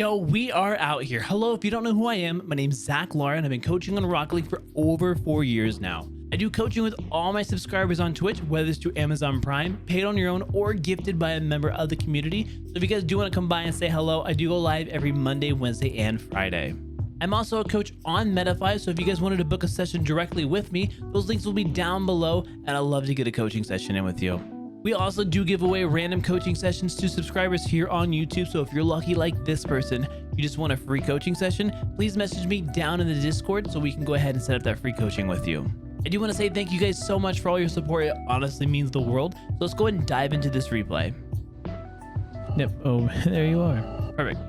Yo, we are out here. Hello, if you don't know who I am, my name's Zach Lara, and I've been coaching on Rocket League for over 4 years now. I do coaching with all my subscribers on Twitch, whether it's through Amazon Prime, paid on your own, or gifted by a member of the community. So if you guys do want to come by and say hello, I do go live every Monday, Wednesday, and Friday. I'm also a coach on Metafy, so if you guys wanted to book a session directly with me, those links will be down below, and I'd love to get a coaching session in with you. We also do give away random coaching sessions to subscribers here on YouTube, so if you're lucky like this person, you just want a free coaching session, please message me down in the Discord so we can go ahead and set up that free coaching with you. I do want to say thank you guys so much for all your support. It honestly means the world. So let's go ahead and dive into this replay. Yep. Oh, there you are. Perfect.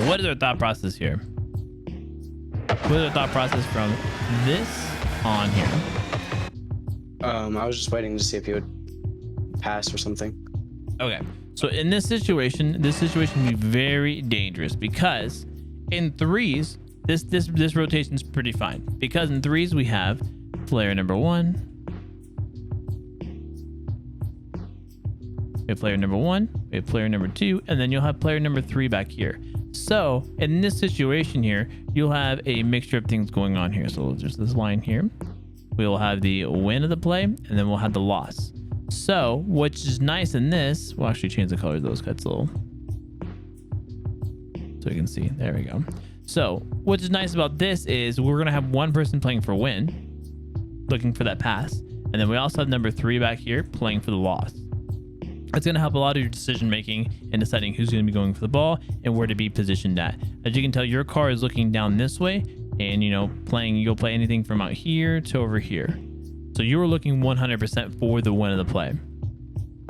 What is our thought process here? What is our thought process from this on here? I was just waiting to see if he would pass or something. Okay, so in this situation can be very dangerous because in threes, this rotation is pretty fine. Because in threes we have player number one. We have player number one, we have player number two, and then you'll have player number three back here. So in this situation here, you'll have a mixture of things going on here. So just this line here, we'll have the win of the play, and then we'll have the loss. So which is nice in this, we'll actually change the color of those cuts a little so you can see. There we go. So what's nice about this is we're gonna have one person playing for win, looking for that pass, and then we also have number three back here playing for the loss. It's going to help a lot of your decision making and deciding who's going to be going for the ball and where to be positioned at. As you can tell, your car is looking down this way, and you'll play anything from out here to over here. So you are looking 100% for the win of the play.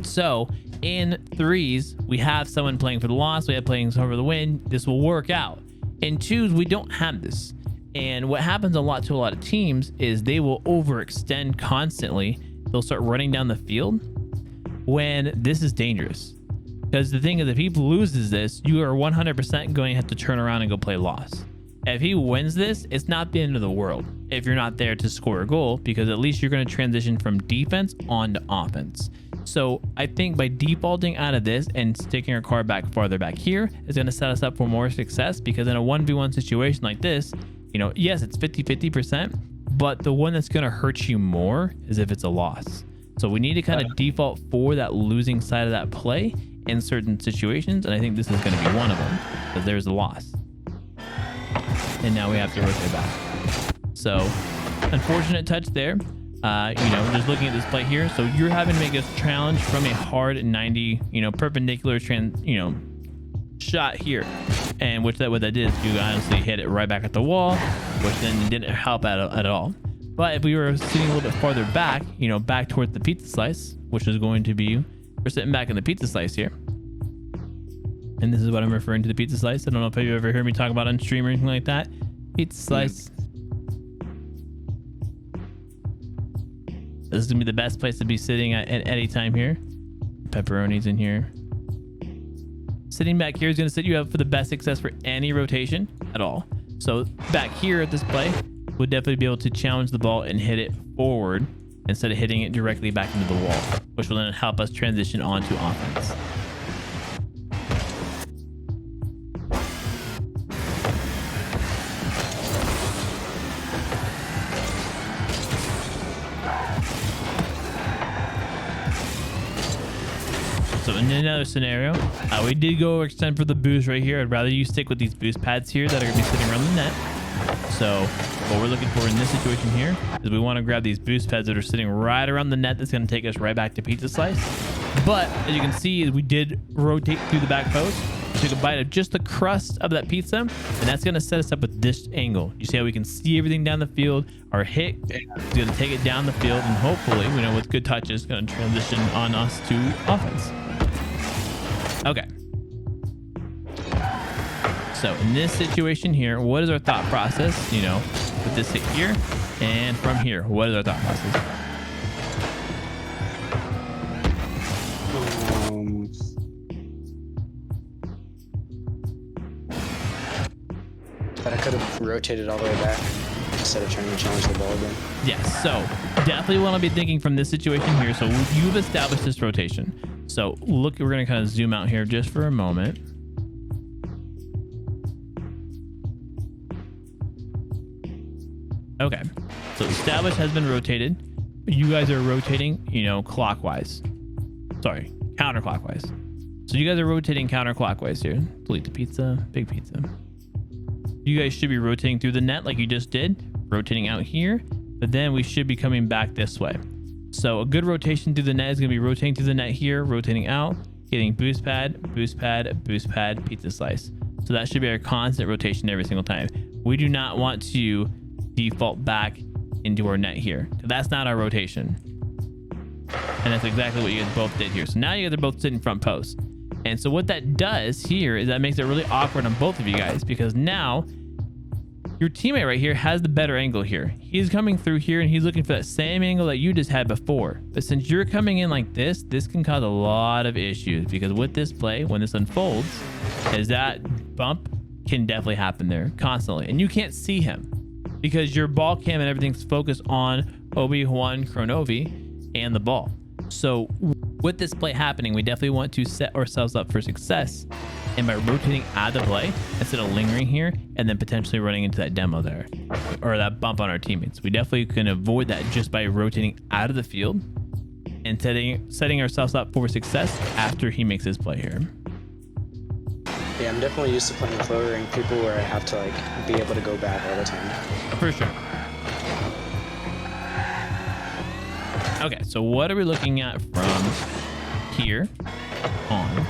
So in threes, we have someone playing for the loss, we have playing for the win. This will work out. In twos, we don't have this. And what happens a lot to a lot of teams is they will overextend constantly. They'll start running down the field when this is dangerous, because the thing is, if he loses this, you are 100% going to have to turn around and go play loss. If he wins this, it's not the end of the world if you're not there to score a goal, because at least you're going to transition from defense onto offense. So I think by defaulting out of this and sticking our car back farther back here is going to set us up for more success, because in a 1v1 situation like this, yes, it's 50-50%, but the one that's going to hurt you more is if it's a loss. So we need to kind of default for that losing side of that play in certain situations. And I think this is going to be one of them, because there's a loss. And now we have to rotate back. So unfortunate touch there. Just looking at this play here. So you're having to make a challenge from a hard 90, perpendicular shot here. And what that did is you honestly hit it right back at the wall, which then didn't help at all. But if we were sitting a little bit farther back, back towards the pizza slice, which is going to be, we're sitting back in the pizza slice here. And this is what I'm referring to, the pizza slice. I don't know if you've ever heard me talk about on stream or anything like that. Pizza slice. This is going to be the best place to be sitting at any time here. Pepperoni's in here. Sitting back here is going to set you up for the best success for any rotation at all. So back here at this play, would definitely be able to challenge the ball and hit it forward instead of hitting it directly back into the wall, which will then help us transition onto offense. So in another scenario, we did go extend for the boost right here. I'd rather you stick with these boost pads here that are going to be sitting around the net. So what we're looking for in this situation here is we want to grab these boost pads that are sitting right around the net. That's going to take us right back to pizza slice. But as you can see, we did rotate through the back post, took a bite of just the crust of that pizza, and that's going to set us up with this angle. You see how we can see everything down the field. Our hit is going to take it down the field, and hopefully, with good touches, going to transition on us to offense. Okay. So in this situation here, what is our thought process? You know, with this hit here and from here, what is our thought process? But I could have rotated all the way back instead of trying to challenge the ball again. Yes, so definitely want to be thinking from this situation here. So you've established this rotation. So look, we're going to kind of zoom out here just for a moment. Okay, so established has been rotated. You guys are rotating, you know, clockwise. Sorry, counterclockwise. So you guys are rotating counterclockwise here. Delete the pizza, big pizza. You guys should be rotating through the net like you just did, rotating out here, but then we should be coming back this way. So a good rotation through the net is going to be rotating through the net here, rotating out, getting boost pad, boost pad, boost pad, pizza slice. So that should be our constant rotation every single time. We do not want to default back into our net here. That's not our rotation. And that's exactly what you guys both did here. So now you guys are both sitting front post. And so what that does here is that makes it really awkward on both of you guys, because now your teammate right here has the better angle here. He's coming through here and he's looking for that same angle that you just had before. But since you're coming in like this can cause a lot of issues, because with this play, when this unfolds, is that bump can definitely happen there constantly. And you can't see him because your ball cam and everything's focused on Obi-Wan Kronovi and the ball. So with this play happening, we definitely want to set ourselves up for success. And by rotating out of the play, instead of lingering here and then potentially running into that demo there or that bump on our teammates, we definitely can avoid that just by rotating out of the field and setting ourselves up for success after he makes his play here. Yeah, I'm definitely used to playing clovering people where I have to like be able to go back all the time. For sure. Okay, so what are we looking at from here on?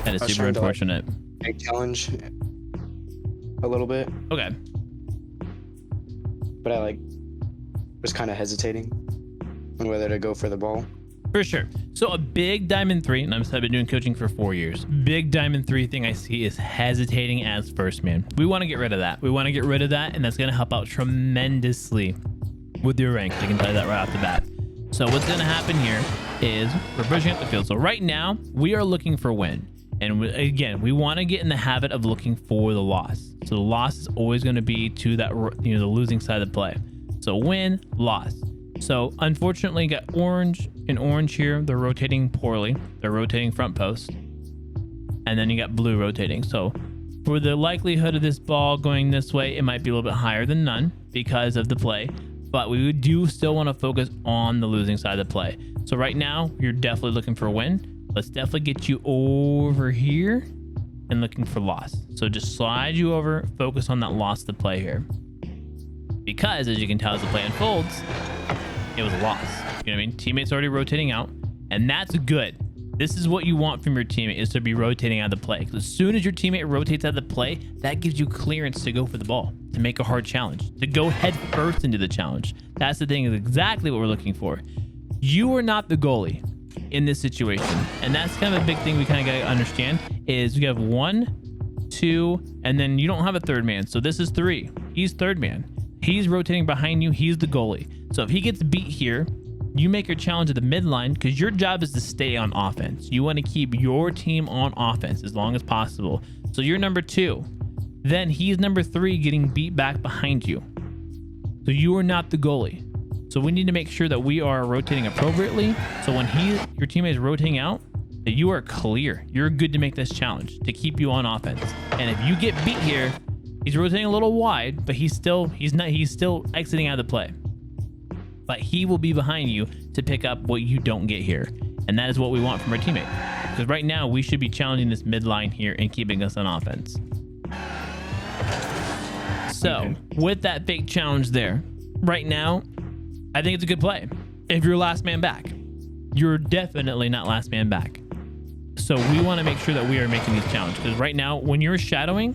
That is super unfortunate. Like, challenge a little bit. Okay. But I was kind of hesitating on whether to go for the ball. For sure. So a big diamond 3, and I've been doing coaching for 4 years. Big diamond 3 thing I see is hesitating as first man. We want to get rid of that. And that's going to help out tremendously with your rank. I can tell you that right off the bat. So what's going to happen here is we're pushing up the field. So right now we are looking for win. And again, we want to get in the habit of looking for the loss. So the loss is always going to be to that, the losing side of the play. So win, loss. So unfortunately, you got orange and orange here. They're rotating poorly. They're rotating front post. And then you got blue rotating. So for the likelihood of this ball going this way, it might be a little bit higher than none because of the play. But we do still want to focus on the losing side of the play. So right now, you're definitely looking for a win. Let's definitely get you over here and looking for loss. So just slide you over, focus on that loss of the play here. Because as you can tell as the play unfolds, it was a loss. You know what I mean? Teammates already rotating out, and that's good. This is what you want from your teammate, is to be rotating out of the play. Because as soon as your teammate rotates out of the play, that gives you clearance to go for the ball, to make a hard challenge, to go head first into the challenge. That's the thing, is exactly what we're looking for. You are not the goalie in this situation. And that's kind of a big thing we kind of got to understand, is we have 1, 2, and then you don't have a third man. So this is 3. He's third man. He's rotating behind you. He's the goalie. So if he gets beat here, you make your challenge at the midline, because your job is to stay on offense. You want to keep your team on offense as long as possible. So you're number 2. Then he's number 3 getting beat back behind you. So you are not the goalie. So we need to make sure that we are rotating appropriately. So when your teammate is rotating out, that you are clear. You're good to make this challenge, to keep you on offense. And if you get beat here, he's rotating a little wide, but he's still exiting out of the play. But he will be behind you to pick up what you don't get here. And that is what we want from our teammate. Because right now we should be challenging this midline here and keeping us on offense. So with that fake challenge there, right now, I think it's a good play. If you're last man back, you're definitely not last man back. So we want to make sure that we are making these challenges. Because right now, when you're shadowing,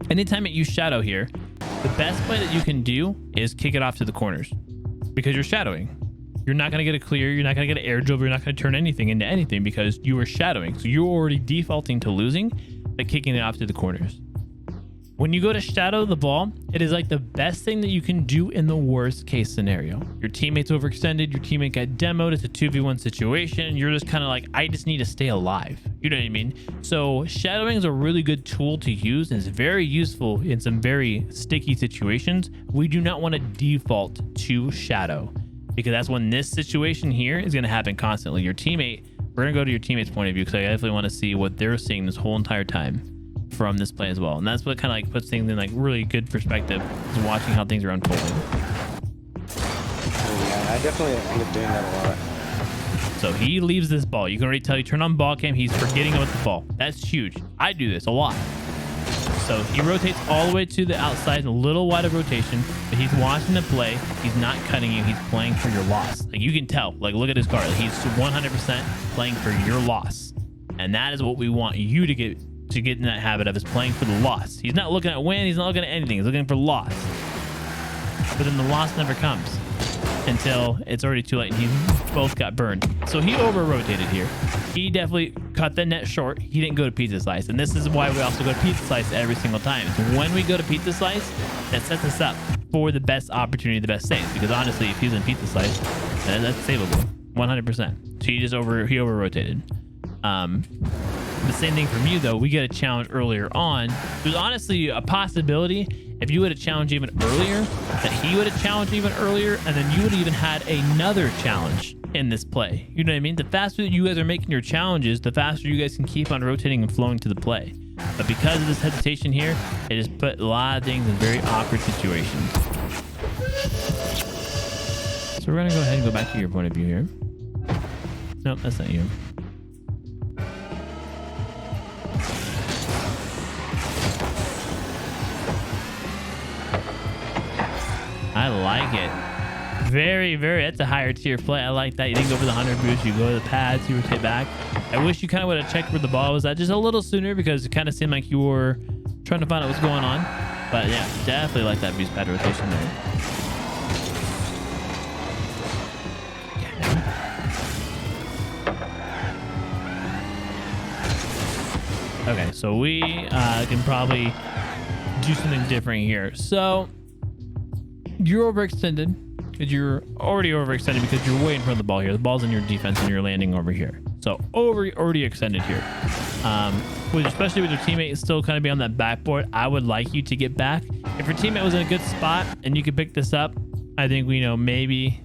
anytime that you shadow here, The best play that you can do is kick it off to the corners because you're shadowing. You're not going to get a clear. You're not going to get an air dribble. You're not going to turn anything into anything because you are shadowing. So you're already defaulting to losing by kicking it off to the corners. When you go to shadow the ball, it is like the best thing that you can do in the worst case scenario. Your teammate's overextended, your teammate got demoed, it's a 2v1 situation, and you're just kind of like, I just need to stay alive. You know what I mean? So shadowing is a really good tool to use, and it's very useful in some very sticky situations. We do not want to default to shadow because that's when this situation here is going to happen constantly. Your teammate, we're going to go to your teammate's point of view because I definitely want to see what they're seeing this whole entire time from this play as well, and that's what kind of like puts things in like really good perspective, is watching how things are unfolding. Yeah, I definitely end up doing that a lot. So he leaves this ball. You can already tell, you turn on ball cam, he's forgetting about the ball. That's huge. I do this a lot. So he rotates all the way to the outside, a little wide of rotation, but he's watching the play. He's not cutting you. He's playing for your loss. Like you can tell, like look at his card. He's 100% playing for your loss, and that is what we want you to get in that habit of, is playing for the loss. He's not looking at win. He's not looking at anything. He's looking for loss. But then the loss never comes until it's already too late and he both got burned. So he over rotated here. He definitely cut the net short. He didn't go to pizza slice. And this is why we also go to pizza slice every single time. So when we go to pizza slice, that sets us up for the best opportunity, the best saves. Because honestly, if he's in pizza slice, that's savable 100%. So he over rotated. The same thing from you though. We get a challenge earlier on. There's honestly a possibility if you would have challenged even earlier, that he would have challenged even earlier, and then you would have even had another challenge in this play. You know what I mean? The faster that you guys are making your challenges, the faster you guys can keep on rotating and flowing to the play. But because of this hesitation here, it has put a lot of things in very awkward situations. So we're gonna go ahead and go back to your point of view here. Nope, that's not you. I like it. Very, that's a higher tier play. I like that. You didn't go for the 100 boost. You go to the pads, you rotate back. I wish you kind of would have checked where the ball was at just a little sooner because it kind of seemed like you were trying to find out what's going on. But yeah, definitely like that boost pad rotation there. Okay, so we can probably do something different here. So you're overextended because you're already overextended because you're way in front of the ball here. The ball's in your defense and you're landing over here. So already extended here. Especially with your teammate still kind of be on that backboard, I would like you to get back. If your teammate was in a good spot and you could pick this up, I think maybe,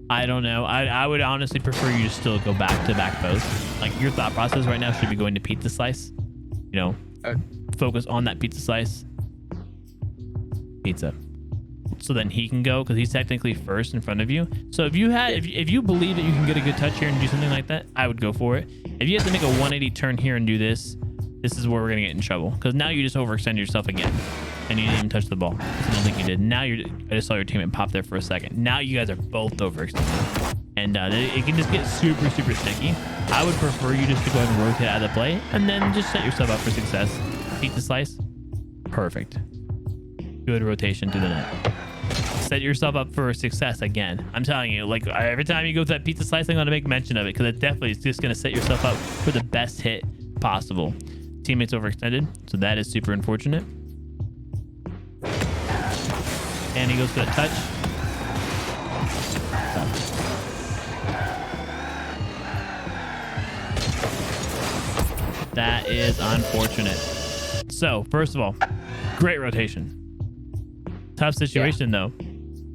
I don't know. I would honestly prefer you to still go back to back post. Like your thought process right now should be going to pizza slice. Focus on that pizza slice. Pizza. So then he can go because he's technically first in front of you. So if you believe that you can get a good touch here and do something like that, I would go for it. If you have to make a 180 turn here and do this is where we're gonna get in trouble because now you just overextend yourself again and you didn't even touch the ball. I don't think you did. Now I just saw your teammate pop there for a second. Now you guys are both overextended and it can just get super sticky. I would prefer you just to go ahead and rotate out of the play and then just set yourself up for success. Pizza slice, perfect. Good rotation to the net. Set yourself up for success again. I'm telling you, like every time you go to that pizza slice, I'm going to make mention of it because it definitely is just going to set yourself up for the best hit possible. Teammates overextended, so that is super unfortunate. And he goes for the touch. That is unfortunate. So, first of all, great rotation. Tough situation though.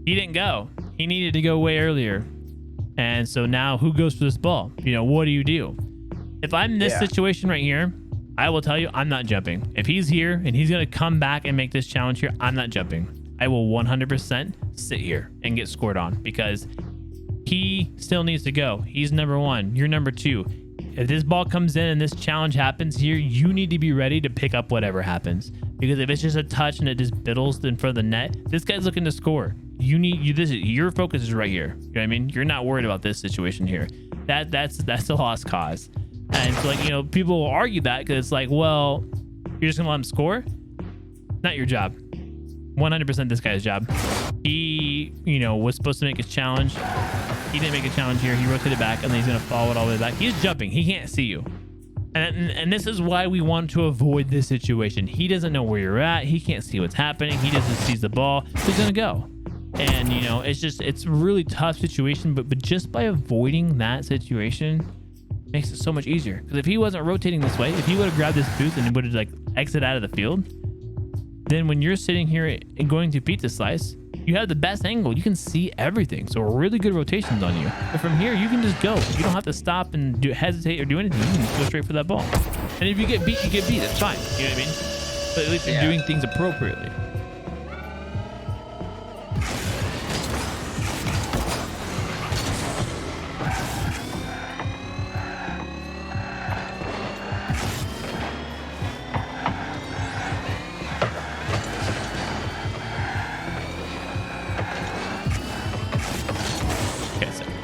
He didn't go. He needed to go way earlier. And so now who goes for this ball? What do you do? If I'm in this situation right here, I will tell you I'm not jumping. If he's here and he's going to come back and make this challenge here, I'm not jumping. I will 100% sit here and get scored on because he still needs to go. He's number one. You're number two. If this ball comes in and this challenge happens here, you need to be ready to pick up whatever happens. Because if it's just a touch and it just biddles in front of the net, this guy's looking to score. Your focus is right here. You know what I mean? You're not worried about this situation here. That's a lost cause. And so people will argue that because it's like, well, you're just gonna let him score? Not your job. 100% this guy's job. He, was supposed to make his challenge. He didn't make a challenge here. He rotated back, and then he's going to follow it all the way back. He's jumping. He can't see you. And this is why we want to avoid this situation. He doesn't know where you're at. He can't see what's happening. He doesn't see the ball. He's going to go. And, it's a really tough situation. But just by avoiding that situation, makes it so much easier. Because if he wasn't rotating this way, if he would have grabbed this boost and would have exit out of the field, then when you're sitting here and going to pizza slice, you have the best angle. You can see everything. So really good rotations on you. But from here, you can just go. You don't have to stop and hesitate or do anything. You can just go straight for that ball. And if you get beat, you get beat. It's fine. You know what I mean? But at least you're doing things appropriately.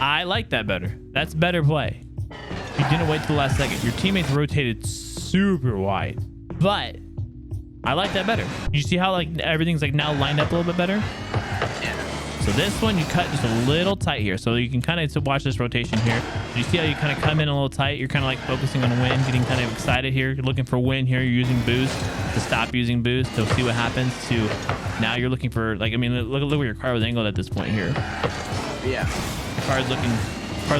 I like that better. That's better play. You didn't wait till the last second. Your teammates rotated super wide, but I like that better. You see how everything's now lined up a little bit better? Yeah. So this one you cut just a little tight here, so you can kind of watch this rotation here. You see how you kind of come in a little tight. You're kind of focusing on win, getting kind of excited here. You're looking for win here. You're using boost to stop using boost to see what happens. To now you're looking for look where your car was angled at this point here. Yeah. Car's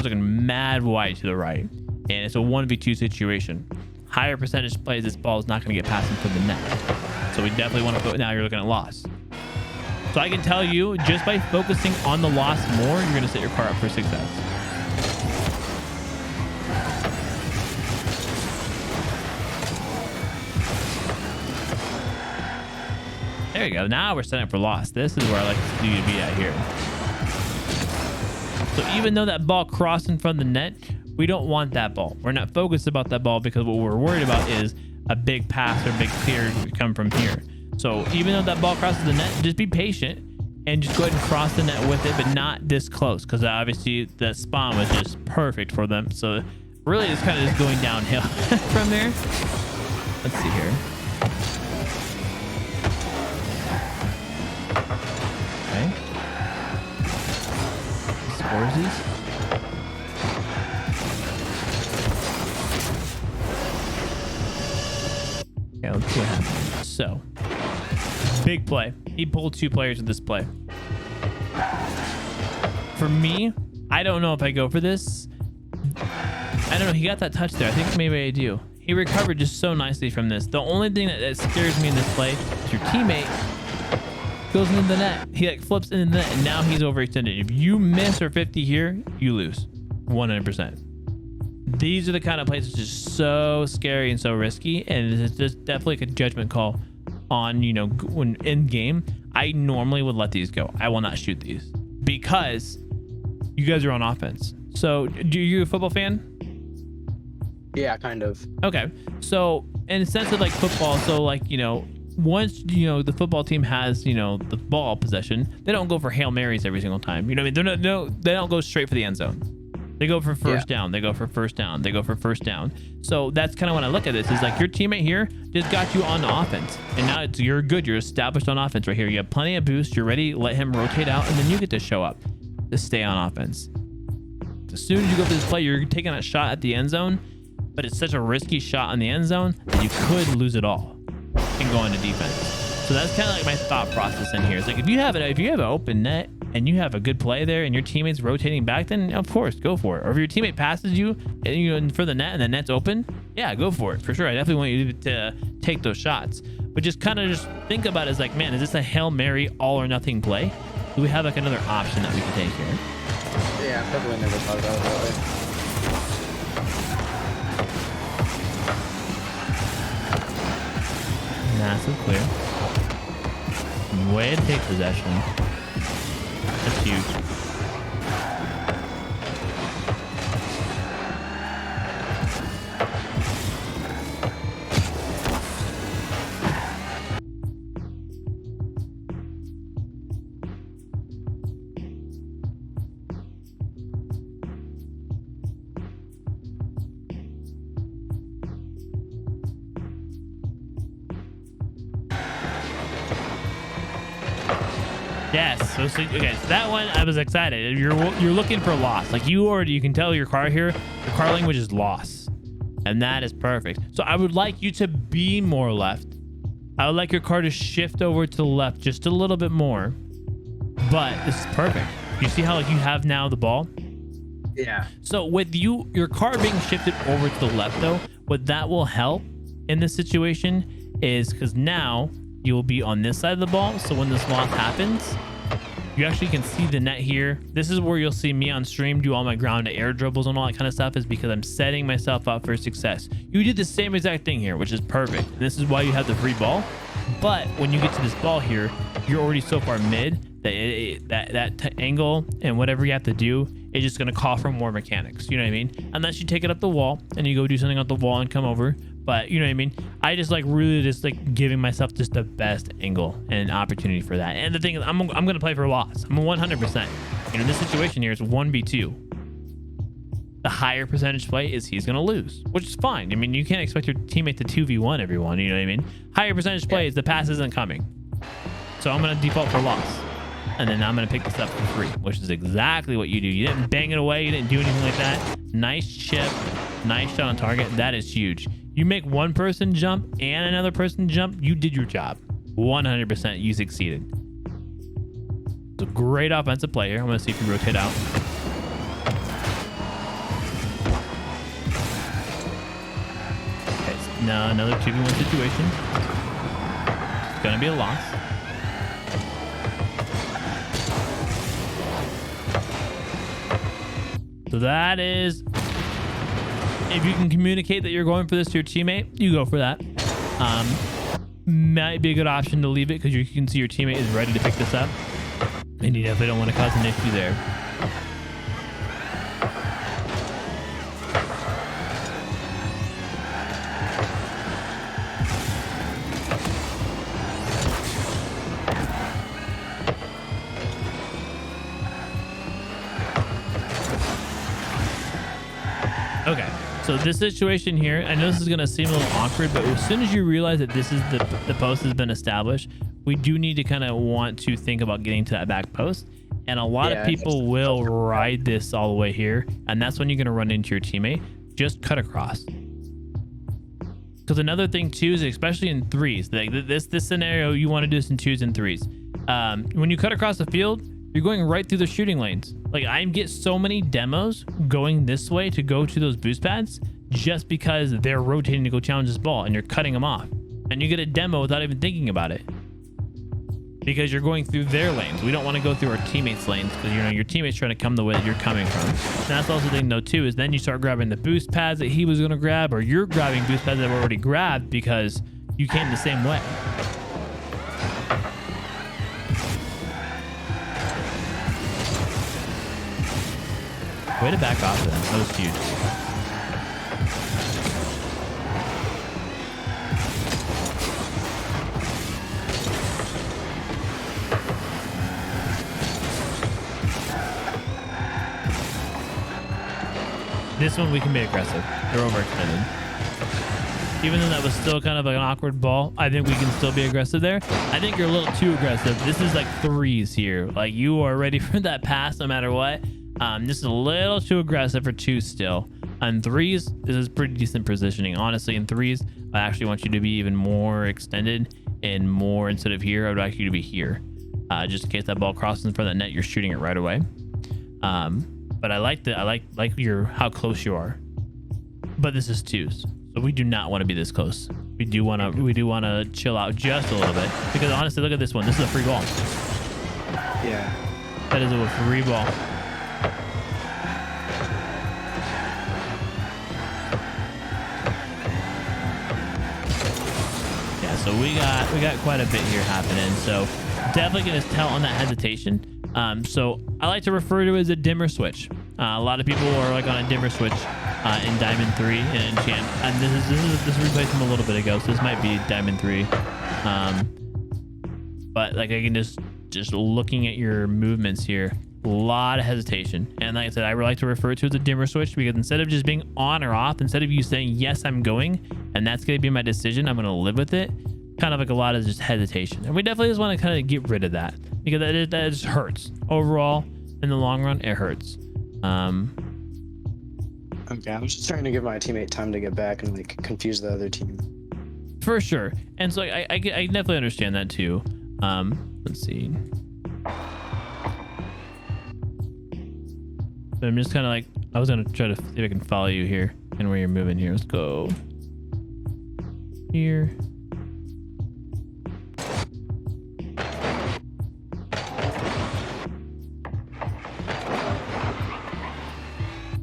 looking mad wide to the right, and it's a 1v2 situation. Higher percentage plays, this ball is not going to get past him from the net. So we definitely want to put. Now you're looking at loss. So I can tell you, just by focusing on the loss more, you're going to set your car up for success. There you go. Now we're setting up for loss. This is where I like you to be at here. So even though that ball crossed in front of the net, we don't want that ball. We're not focused about that ball because what we're worried about is a big pass or a big clear come from here. So even though that ball crosses the net, just be patient and just go ahead and cross the net with it, but not this close, because obviously the spawn was just perfect for them. So really it's kind of just going downhill from there. Let's see here. Okay. Scoresies. Okay, let's see what happens. So, big play. He pulled 2 players with this play. For me, I don't know if I go for this. I don't know. He got that touch there. I think maybe I do. He recovered just so nicely from this. The only thing that scares me in this play is your teammate goes into the net. He flips into the net, and now he's overextended. If you miss or 50 here, you lose 100%. These are the kind of plays that's just so scary and so risky, and it's just definitely a judgment call on, when in game. I normally would let these go. I will not shoot these because you guys are on offense. So, are you a football fan? Yeah, kind of. Okay. So, in a sense of football, so once the football team has the ball possession, they don't go for Hail Marys every single time. You know what I mean? They don't go straight for the end zone. They go for first down. They go for first down. They go for first down. So that's kind of when I look at this, is your teammate here just got you on offense, and now you're good. You're established on offense right here. You have plenty of boost. You're ready. Let him rotate out, and then you get to show up to stay on offense. As soon as you go for this play, you're taking a shot at the end zone, but it's such a risky shot on the end zone that you could lose it all and go into defense. So that's kind of my thought process in here. It's if you have an open net and you have a good play there and your teammate's rotating back, then of course go for it. Or if your teammate passes you and for the net and the net's open, yeah, go for it for sure. I definitely want you to take those shots, but just think about it as man, is this a Hail Mary all or nothing play? Do we have another option that we can take here? Yeah, I've definitely never thought about it that way. Massive clear. Way to take possession. That's huge. Yes. So okay, so that one I was excited. You're looking for loss. Like you can tell your car here. Your car language is loss, and that is perfect. So I would like you to be more left. I would like your car to shift over to the left just a little bit more. But this is perfect. You see how like you have now the ball? Yeah. So with your car being shifted over to the left though, what that will help in this situation is because now you will be on this side of the ball. So when this loss happens, you actually can see the net here. This is where you'll see me on stream do all my ground to air dribbles and all that kind of stuff, is because I'm setting myself up for success. You did the same exact thing here, which is perfect. This is why you have the free ball. But when you get to this ball here, you're already so far mid that that angle and whatever you have to do is just going to call for more mechanics. You know what I mean? Unless you take it up the wall and you go do something up the wall and come over. But you know what I mean? I just like really just like giving myself just the best angle and opportunity for that. And the thing is, I'm going to play for loss. I'm 100%. You know, this situation here is 1v2. The higher percentage play is he's going to lose, which is fine. I mean, you can't expect your teammate to 2v1 everyone. You know what I mean? Higher percentage play is the pass isn't coming. So I'm going to default for loss. And then I'm going to pick this up for free, which is exactly what you do. You didn't bang it away. You didn't do anything like that. Nice chip. Nice shot on target. That is huge. You make one person jump and another person jump. You did your job. 100%. You succeeded. It's a great offensive play here. I'm going to see if you rotate out. Okay, so now another 2v1 situation. It's going to be a loss. So that is, if you can communicate that you're going for this to your teammate, you go for that. Might be a good option to leave it because you can see your teammate is ready to pick this up. And you definitely don't want to cause an issue there. Okay, so this situation here, I know this is going to seem a little awkward, but as soon as you realize that this is the post has been established, we do need to kind of want to think about getting to that back post. And a lot of people will ride this all the way here, and that's when you're going to run into your teammate. Just cut across. Because another thing too is, especially in threes, like this scenario, you want to do this in 2s and 3s. When you cut across the field, you're going right through the shooting lanes. Like I get so many demos going this way to go to those boost pads just because they're rotating to go challenge this ball and you're cutting them off. And you get a demo without even thinking about it. Because you're going through their lanes. We don't want to go through our teammates' lanes because you know your teammates trying to come the way that you're coming from. And that's also the thing though too, is then you start grabbing the boost pads that he was going to grab, or you're grabbing boost pads that were already grabbed because you came the same way. Way to back off then. That was huge. This one we can be aggressive. They're overextended. Even though that was still kind of like an awkward ball, I think we can still be aggressive there. I think you're a little too aggressive. This is like 3s here. Like you are ready for that pass no matter what. This is a little too aggressive for 2s still. On 3s, this is pretty decent positioning. Honestly, in 3s, I actually want you to be even more extended and more, instead of here, I would like you to be here. Just in case that ball crosses in front of that net, you're shooting it right away. But I like how close you are. But this is 2s. So we do not want to be this close. We do want to chill out just a little bit. Because honestly, look at this one. This is a free ball. Yeah. That is a free ball. So we got quite a bit here happening. So definitely going to tell on that hesitation. So I like to refer to it as a dimmer switch. A lot of people are like on a dimmer switch in Diamond 3 and in Champ. And this replays from a little bit ago, so this might be Diamond 3. But like I can just looking at your movements here, a lot of hesitation. And like I said, I like to refer to it as a dimmer switch because instead of just being on or off, instead of you saying yes, I'm going, and that's going to be my decision, I'm going to live with it. Kind of like a lot of just hesitation, and we definitely just want to kind of get rid of that. because that just hurts overall. In the long run, it hurts. Okay, I was just trying to give my teammate time to get back and like confuse the other team. For sure. And so I definitely understand that too. Let's see. So I'm just kind of like, I was gonna try to see if I can follow you here and where you're moving here. Let's go here.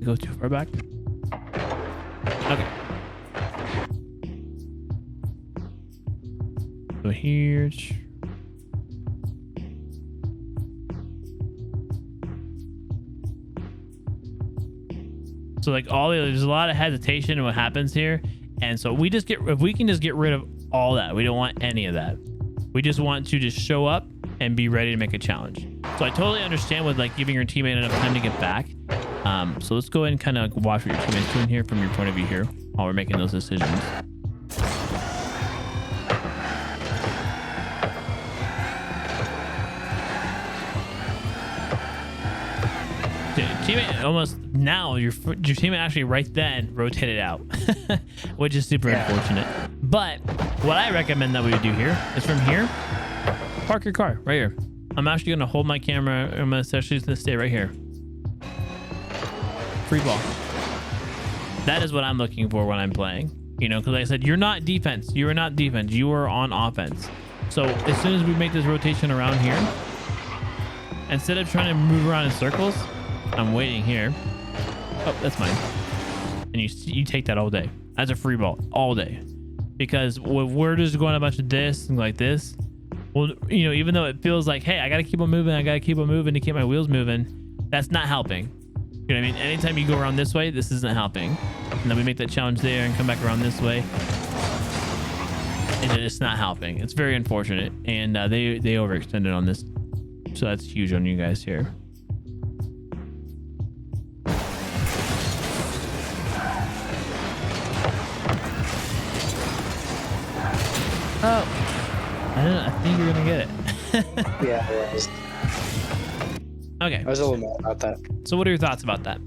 Go too far back. Okay. So here. So like there's a lot of hesitation in what happens here. And so if we can just get rid of all that, we don't want any of that. We just want to just show up and be ready to make a challenge. So I totally understand with like giving your teammate enough time to get back. So let's go ahead and kind of like watch what your teammate's doing here from your point of view here while we're making those decisions. Teammate almost now your teammate actually right then rotated out, which is super unfortunate. But what I recommend that we would do here is from here, park your car right here. I'm actually going to hold my camera. I'm actually going to stay right here. Free ball. That is what I'm looking for when I'm playing. You know, because like I said, you're not defense. You are not defense. You are on offense. So as soon as we make this rotation around here, instead of trying to move around in circles, I'm waiting here. Oh, that's mine. And you take that all day. That's a free ball all day. Because we're just going a bunch of this and like this. Well, you know, even though it feels like, hey, I got to keep on moving. I got to keep on moving to keep my wheels moving. That's not helping. You know what I mean? Anytime you go around this way, this isn't helping. And then we make that challenge there and come back around this way. And it's not helping. It's very unfortunate. And they overextended on this. So that's huge on you guys here. Oh, I think you're gonna get it. Yeah, I was. Okay. I was a little mad about that. So what are your thoughts about that?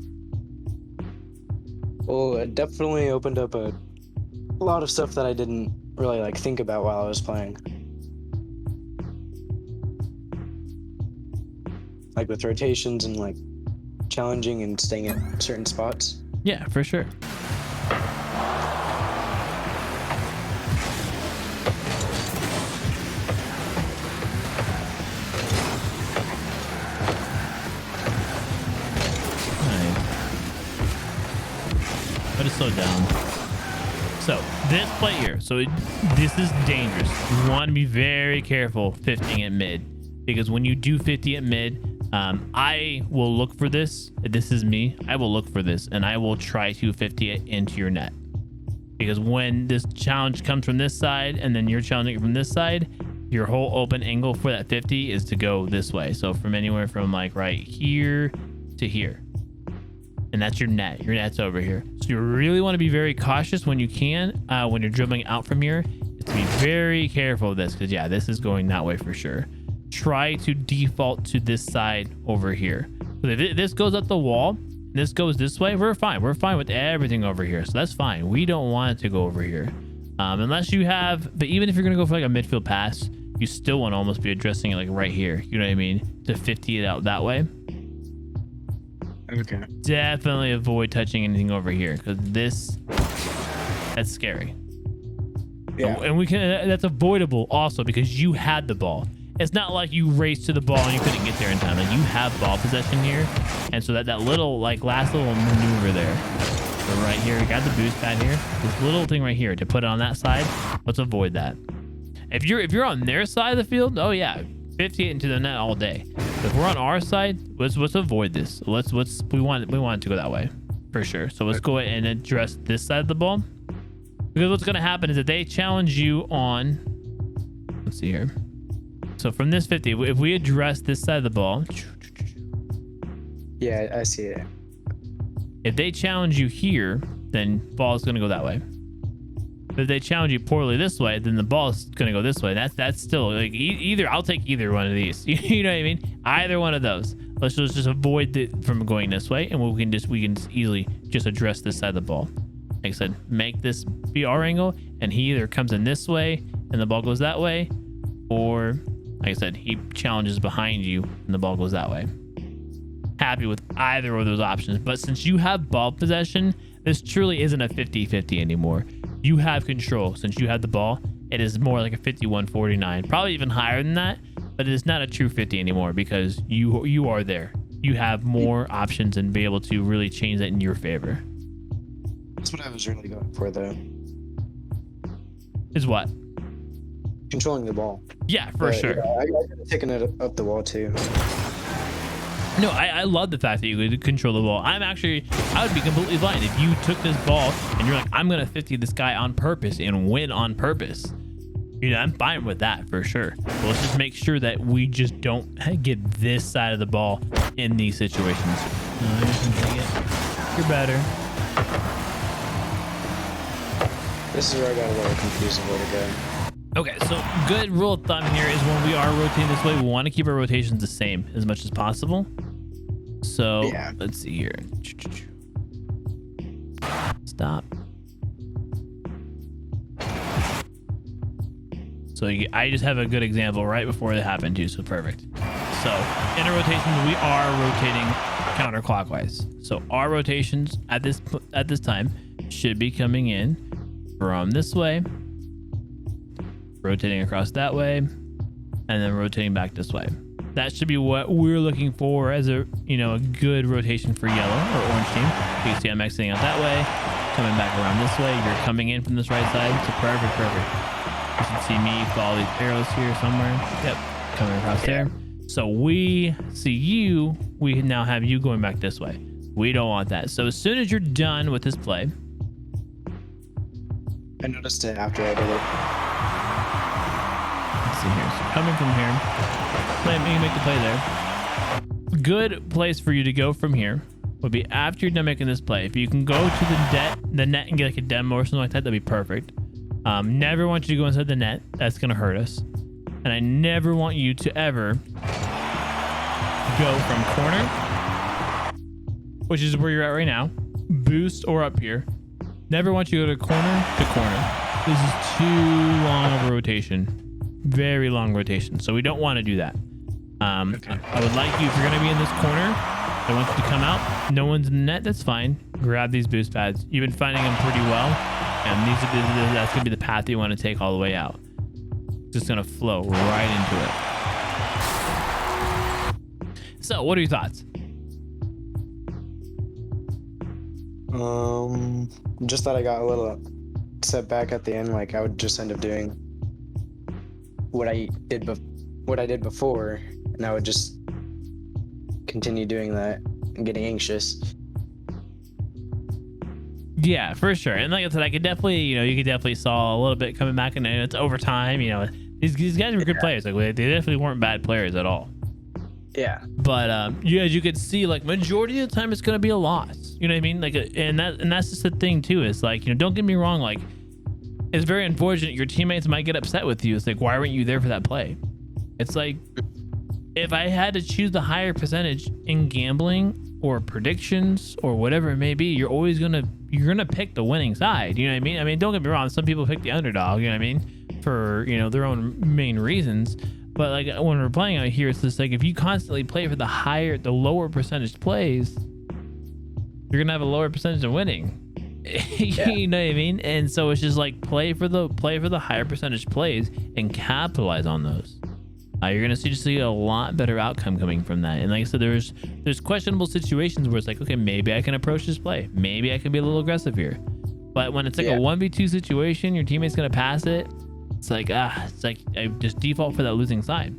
Well, it definitely opened up a lot of stuff that I didn't really like think about while I was playing. Like with rotations and like challenging and staying at certain spots. Yeah, for sure. But it's slowed down. So this play here, this is dangerous. You want to be very careful 50ing at mid, because when you do 50 at mid, I will look for this. This is me. I will look for this and I will try to 50 it into your net, because when this challenge comes from this side and then you're challenging it from this side, your whole open angle for that 50 is to go this way. So from anywhere from like right here to here. And that's your net. Your net's over here. So you really want to be very cautious when you can, when you're dribbling out from here, is to be very careful of this, because yeah, this is going that way for sure. Try to default to this side over here. So if this goes up the wall, this goes this way, we're fine. We're fine with everything over here. So that's fine. We don't want it to go over here. Unless you have, but even if you're going to go for like a midfield pass, you still want to almost be addressing it like right here. You know what I mean? To 50 it out that way. Okay. Definitely avoid touching anything over here, because that's scary. Yeah. And that's avoidable also because you had the ball. It's not like you raced to the ball and you couldn't get there in time. Like you have ball possession here. And so that little like last little maneuver there. So right here, we got the boost pad here. This little thing right here to put it on that side. Let's avoid that. If you're on their side of the field, oh yeah, 58 into the net all day. If we're on our side, let's avoid this. We want it to go that way for sure. So let's go ahead and address this side of the ball, because what's going to happen is that they challenge you on, let's see here. So from this 50, if we address this side of the ball, yeah, I see it. If they challenge you here, then ball is going to go that way. But if they challenge you poorly this way, then the ball's gonna go this way. That's still like either. I'll take either one of these. You know what I mean? Either one of those. Let's just avoid it from going this way, and we can easily just address this side of the ball. Like I said, make this be our angle, and he either comes in this way and the ball goes that way, or like I said, he challenges behind you and the ball goes that way. Happy with either of those options. But since you have ball possession, this truly isn't a 50-50 anymore. You have control. Since you have the ball, it is more like a 51-49, probably even higher than that, but it is not a true 50 anymore because you are there. You have more options and be able to really change that in your favor. That's what I was really going for, though. Is what? Controlling the ball. Yeah, for sure. Yeah, I could have taken it up the wall too. No, I love the fact that you could control the ball. I would be completely fine if you took this ball and you're like, I'm going to 50 this guy on purpose and win on purpose. You know, I'm fine with that for sure. But let's just make sure that we just don't get this side of the ball in these situations. No, you're better. This is where I got a little confused of where to go. Okay, so good rule of thumb here is when we are rotating this way, we want to keep our rotations the same as much as possible. So yeah. Let's see here. Stop. So I just have a good example right before it happened too, so perfect. So in our rotations, we are rotating counterclockwise. So our rotations at this time should be coming in from this way, rotating across that way, and then rotating back this way. That should be what we're looking for as a good rotation for yellow or orange team. You can see I'm exiting out that way, coming back around this way. You're coming in from this right side. So perfect. You should see me follow these arrows here somewhere. Yep, coming across there. So we see you. We now have you going back this way. We don't want that. So as soon as you're done with this play, I noticed it after I did it. Let's see here. So coming from here, make the play there. Good place for you to go from here would be after you're done making this play. If you can go to the net and get like a demo or something like that, that'd be perfect. Never want you to go inside the net. That's gonna hurt us. And I never want you to ever go from corner, which is where you're at right now, boost, or up here. Never want you to go to corner to corner. This is too long of a rotation. Very long rotation. So we don't want to do that. Okay. I would like you, if you're going to be in this corner, I want you to come out. No one's in the net. That's fine. Grab these boost pads. You've been finding them pretty well. And that's going to be the path you want to take all the way out. Just going to flow right into it. So what are your thoughts? Just that I got a little set back at the end. Like I would just end up doing what I did before, and I would just continue doing that and getting anxious. Yeah, for sure. And like I said, I could definitely, you could definitely saw a little bit coming back, and it's overtime. These guys were good players. Like they definitely weren't bad players at all. Yeah. But as you could see, like majority of the time it's gonna be a loss. You know what I mean? Like, and that's just the thing too. Is like, don't get me wrong. Like, it's very unfortunate. Your teammates might get upset with you. It's like, why weren't you there for that play? It's like, if I had to choose the higher percentage in gambling or predictions or whatever it may be, you're gonna pick the winning side. You know what I mean? I mean, don't get me wrong. Some people pick the underdog. You know what I mean? For their own main reasons. But like when we're playing out here, it's just like if you constantly play for the lower percentage plays, you're gonna have a lower percentage of winning. You know what I mean? And so it's just like play for the higher percentage plays and capitalize on those. You're gonna see a lot better outcome coming from that. And like I said, there's questionable situations where it's like, okay, maybe I can approach this play. Maybe I can be a little aggressive here. But when it's like a 1v2 situation, your teammate's gonna pass it. It's like I just default for that losing side.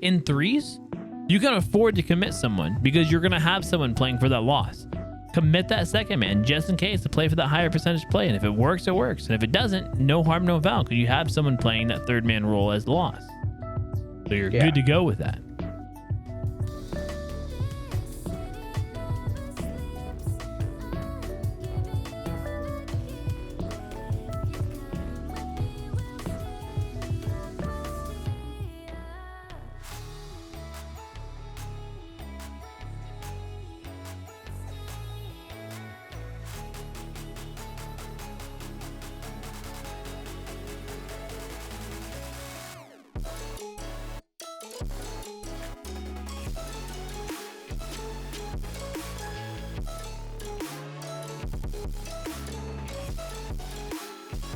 In threes, you can afford to commit someone because you're gonna have someone playing for that loss. Commit that second man just in case to play for that higher percentage play, and if it works, it works, and if it doesn't, no harm, no foul, because you have someone playing that third man role as the loss. So you're good to go with that.